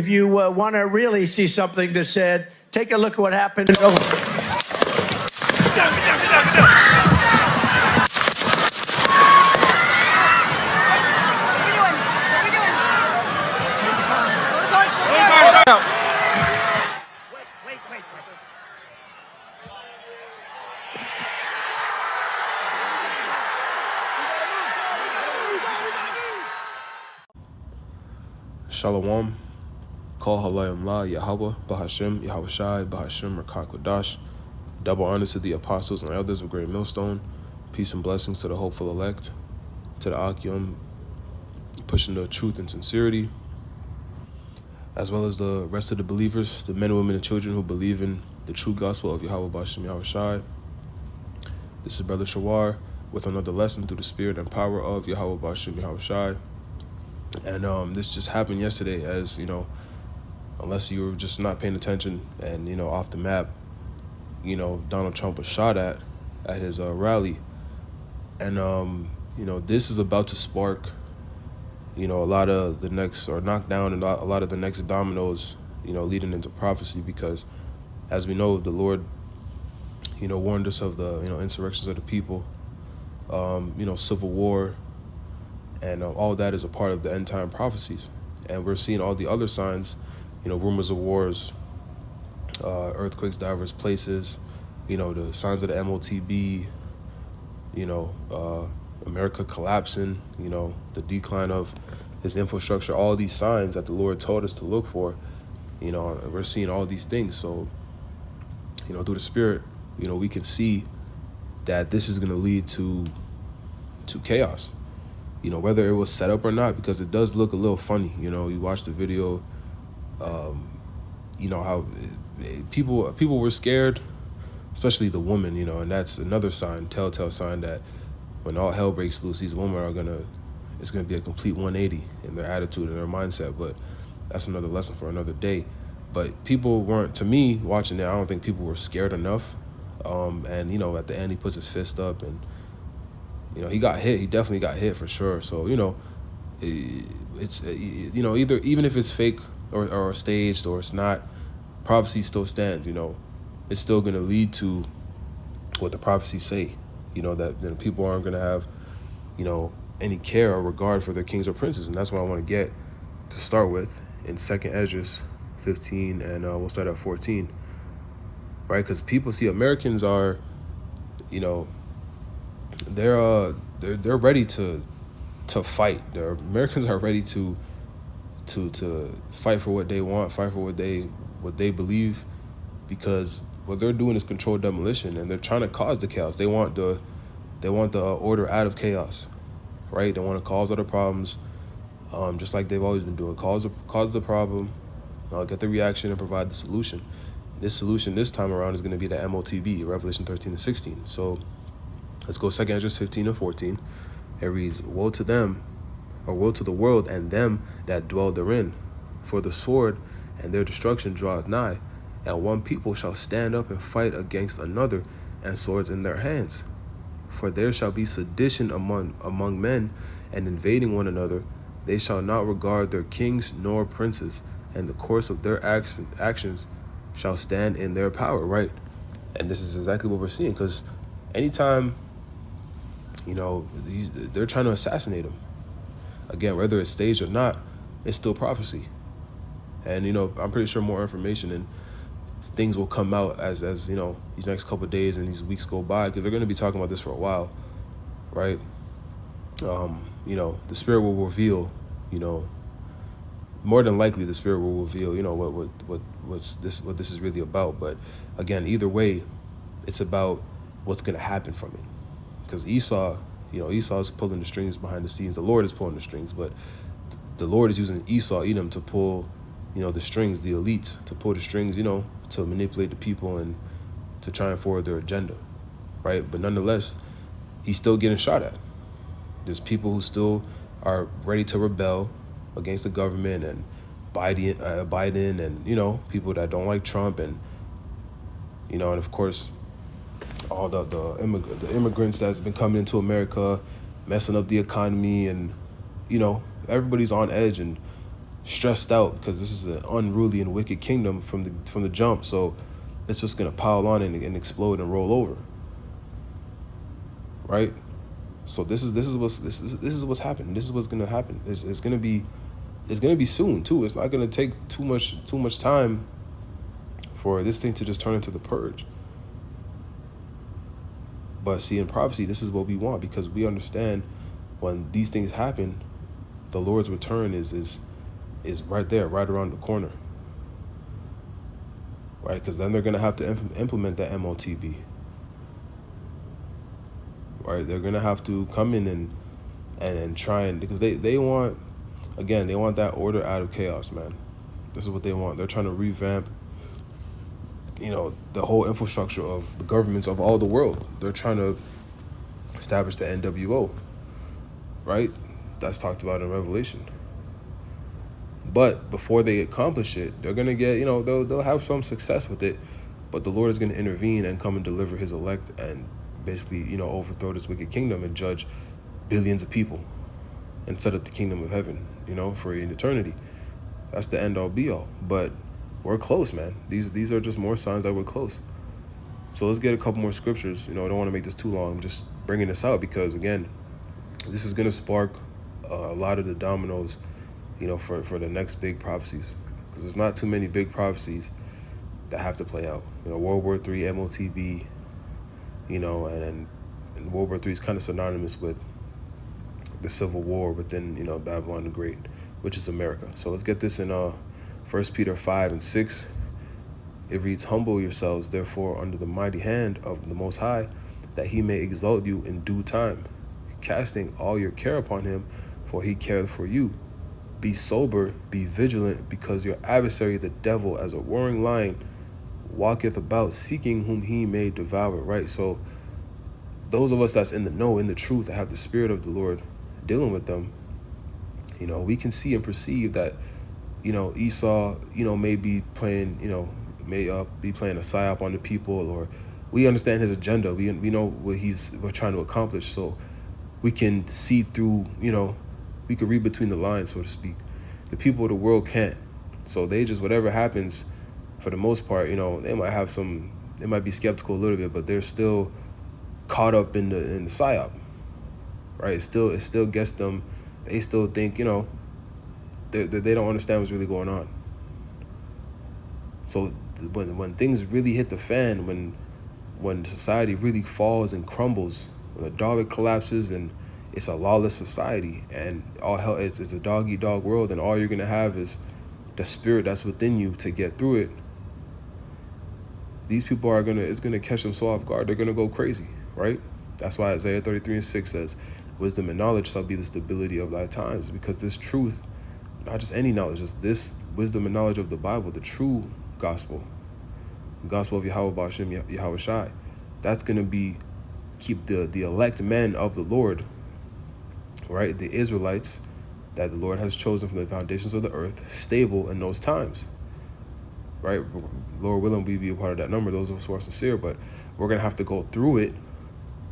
If you want to really see something that's said, take a look at what happened. Shalom, Kol Halayim La, Yahweh, Bahashem, Yahweh Shai, Bahashem, Rakak Kodash. Double honors to the apostles and elders of Great Millstone. Peace and blessings to the hopeful elect, to the Akim, pushing the truth and sincerity, as well as the rest of the believers, the men, women, and children who believe in the true gospel of Yahweh Bahashem, Yahweh Shai. This is Brother Shawar with another lesson through the spirit and power of Yahweh Bahashem, Yahweh Shai. And this just happened yesterday, as you know, unless you were just not paying attention and, you know, off the map, you know, Donald Trump was shot at his rally. And, you know, this is about to spark, you know, a lot of the next, or knock down a lot of the next dominoes, you know, leading into prophecy, because as we know, the Lord, you know, warned us of the, you know, insurrections of the people, you know, civil war, and all that is a part of the end time prophecies. And we're seeing all the other signs, you know, rumors of wars, earthquakes, diverse places, you know, the signs of the MOTB, you know, America collapsing, you know, the decline of his infrastructure, all these signs that the Lord told us to look for, you know, we're seeing all these things. So, you know, through the Spirit, you know, we can see that this is going to lead to chaos. You know, whether it was set up or not, because it does look a little funny. You know, you watch the video, you know, how people were scared, especially the women, you know, and that's another sign, telltale sign that when all hell breaks loose, these women it's going to be a complete 180 in their attitude and their mindset. But that's another lesson for another day. But people weren't, to me, watching it, I don't think people were scared enough. And, you know, at the end, he puts his fist up and, you know, he got hit. He definitely got hit for sure. So, you know, it's, you know, even if it's fake or staged or it's not, prophecy still stands, you know. It's still going to lead to what the prophecies say, you know, that then people aren't going to have, you know, any care or regard for their kings or princes. And that's what I want to get to start with in 2nd Esdras 15, and we'll start at 14, right? Because people see Americans are, you know, they're ready to fight. Americans are ready to fight for what they want, fight for what they believe, because what they're doing is controlled demolition, and they're trying to cause the chaos. They want the order out of chaos, right? They want to cause other problems, just like they've always been doing. Cause the problem, get the reaction, and provide the solution. This solution this time around is going to be the MOTB, Revelation 13 and 16. So let's go 2nd Esdras 15 and 14. It reads, "Woe to them, or woe to the world and them that dwell therein, for the sword and their destruction draweth nigh, and one people shall stand up and fight against another, and swords in their hands. For there shall be sedition among men, and invading one another. They shall not regard their kings nor princes, and the course of their actions shall stand in their power," right? And this is exactly what we're seeing, because anytime, you know, they're trying to assassinate him. Again, whether it's staged or not, it's still prophecy. And, you know, I'm pretty sure more information and things will come out as you know, these next couple of days and these weeks go by, because they're going to be talking about this for a while, right? You know, the Spirit will reveal, you know, more than likely the Spirit will reveal, you know, what this is really about. But again, either way, it's about what's going to happen from it. Because Esau, you know, Esau's pulling the strings behind the scenes. The Lord is pulling the strings, but the Lord is using Esau, Edom, to pull, you know, the strings, the elites, to pull the strings, you know, to manipulate the people and to try and forward their agenda, right? But nonetheless, he's still getting shot at. There's people who still are ready to rebel against the government, and Biden, and, you know, people that don't like Trump, and, you know, and of course, all the immigrants that's been coming into America, messing up the economy, and, you know, everybody's on edge, and stressed out because this is an unruly and wicked kingdom from the jump. So it's just gonna pile on and explode and roll over, right? So this is what's happening. This is what's gonna happen. It's gonna be soon too. It's not gonna take too much time for this thing to just turn into the purge. But see, in prophecy, this is what we want, because we understand when these things happen, the Lord's return is right there, right around the corner, right? Because then they're gonna have to implement that MOTB, right? They're gonna have to come in and try and, because they want, again, they want that order out of chaos, man. This is what they want. They're trying to revamp, the whole infrastructure of the governments of all the world. They're trying to establish the NWO, right? That's talked about in Revelation. But before they accomplish it, they're gonna get, they'll have some success with it, but the Lord is gonna intervene and come and deliver his elect and basically, overthrow this wicked kingdom and judge billions of people and set up the kingdom of heaven, for an eternity. That's the end all be all. But we're close, man. These are just more signs that we're close. So let's get a couple more scriptures. I don't want to make this too long. I'm just bringing this out because, again, this is going to spark a lot of the dominoes, for the next big prophecies. Because there's not too many big prophecies that have to play out. World War III, MOTB, and World War III is kind of synonymous with the Civil War within, Babylon the Great, which is America. So let's get this in 1 Peter 5:6. It reads, "Humble yourselves, therefore, under the mighty hand of the Most High, that he may exalt you in due time, casting all your care upon him, for he careth for you. Be sober, be vigilant, because your adversary, the devil, as a roaring lion, walketh about, seeking whom he may devour," right? So those of us that's in the know, in the truth, that have the Spirit of the Lord dealing with them, we can see and perceive that, Esau, may be playing, be playing a psyop on the people, or we understand his agenda. We know what we're trying to accomplish. So we can see through, we can read between the lines, so to speak. The people of the world can't. So they just, whatever happens, for the most part, they might be skeptical a little bit, but they're still caught up in the psyop, right? It still gets them. They still think, they don't understand what's really going on. So when things really hit the fan, when society really falls and crumbles, when the dollar collapses and it's a lawless society and all hell, it's a dog-eat-dog world, and all you're gonna have is the spirit that's within you to get through it. These people it's gonna catch them so off guard, they're gonna go crazy, right? That's why Isaiah 33:6 says, "Wisdom and knowledge shall be the stability of thy times," because this truth, not just any knowledge, just this wisdom and knowledge of the Bible, the true gospel, the gospel of Yahweh Ba'ashem, Yahweh Shai, that's going to keep the elect men of the Lord, right, the Israelites that the Lord has chosen from the foundations of the earth, stable in those times, right? Lord willing, we be a part of that number, those of us who are sincere, but we're going to have to go through it,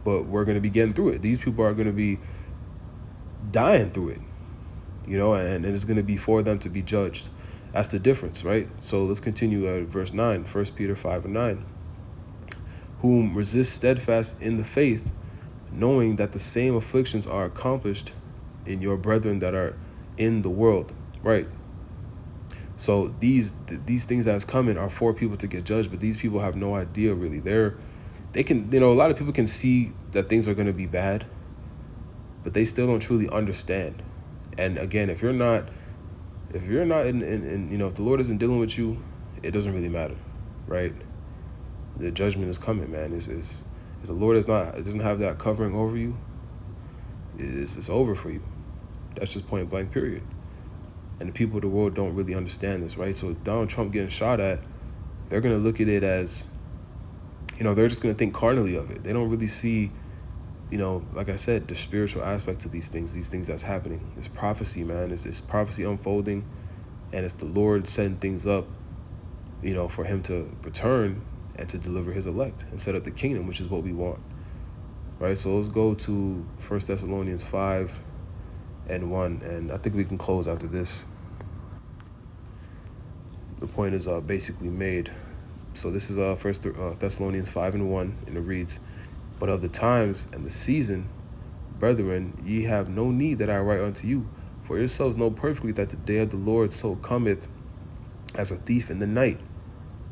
but we're going to be getting through it. These people are going to be dying through it, and it's going to be for them to be judged. That's the difference, right? So let's continue at verse 9, 1 Peter 5:9. "Whom resist steadfast in the faith, knowing that the same afflictions are accomplished in your brethren that are in the world," right? So these things that's coming are for people to get judged, but these people have no idea really. They can, a lot of people can see that things are going to be bad, but they still don't truly understand. And again, if you're not in if the Lord isn't dealing with you, it doesn't really matter, right? The judgment is coming, man. If the Lord doesn't have that covering over you, it's over for you. That's just point blank, period. And the people of the world don't really understand this, right? So Donald Trump getting shot at, they're going to look at it as, they're just going to think carnally of it. They don't really see, like I said, the spiritual aspect to these things that's happening. It's prophecy, man. It's prophecy unfolding, and it's the Lord setting things up, for him to return and to deliver his elect and set up the kingdom, which is what we want, right? So let's go to 1 Thessalonians 5:1, and I think we can close after this. point is basically made. So this is First Thessalonians 5:1, and it reads, "But of the times and the season, brethren, ye have no need that I write unto you, for yourselves know perfectly that the day of the Lord so cometh as a thief in the night.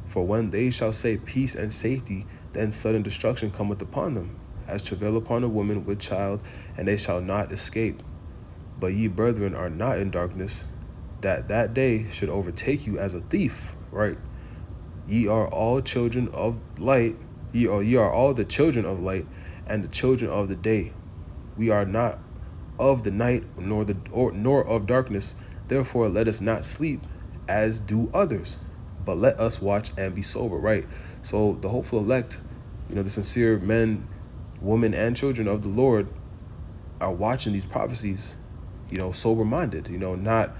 For when they shall say peace and safety, then sudden destruction cometh upon them, as travail upon a woman with child, and they shall not escape. But ye, brethren, are not in darkness, that that day should overtake you as a thief," right? "Ye are all children of light, ye are all the children of light, and the children of the day. We are not of the night, nor of darkness. Therefore let us not sleep as do others, but let us watch and be sober," right? So the hopeful elect, the sincere men, women, and children of the Lord are watching these prophecies, sober-minded, not,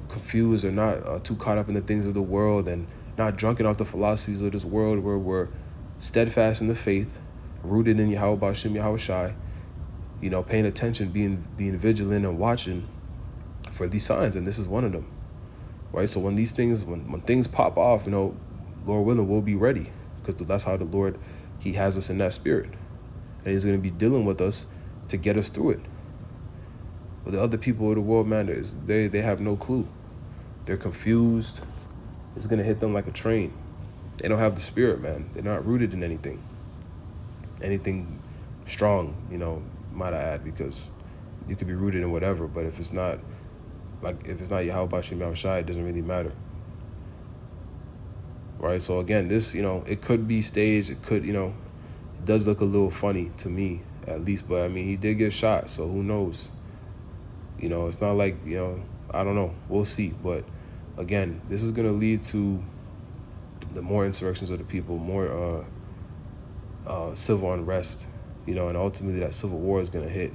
confused, or not too caught up in the things of the world, and not drunken off the philosophies of this world, where we're steadfast in the faith, rooted in Yahweh Ba'ashem Yahweh Shai, paying attention, being vigilant and watching for these signs, and this is one of them, right? So when these things, when things pop off, Lord willing, we'll be ready, because that's how the Lord, he has us in that spirit, and he's going to be dealing with us to get us through it. But the other people of the world, man, they have no clue. They're confused. It's going to hit them like a train. They don't have the spirit, man. They're not rooted in anything strong, might I add, because you could be rooted in whatever, but if it's not Yahweh Ba'ashem Yahweh Shai, it doesn't really matter, right? So again, this, it could be staged. It could, it does look a little funny to me, at least, but I mean, he did get shot, so who knows? It's not like, I don't know. We'll see. But again, this is going to lead to the more insurrections of the people, more civil unrest, and ultimately that civil war is going to hit,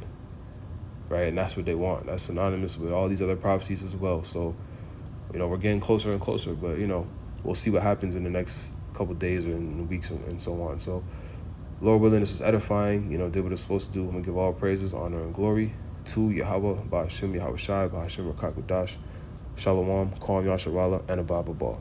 right? And that's what they want. That's synonymous with all these other prophecies as well. So, we're getting closer and closer, but, we'll see what happens in the next couple of days or in weeks and so on. So, Lord willing, this is edifying, did what it's supposed to do. I'm going to give all praises, honor, and glory to Yahweh Ba'ashem Yahweh Shai, Ba'ashem Rakak Wadash, Shalom, Kwam Yasharala, and Abba Ball.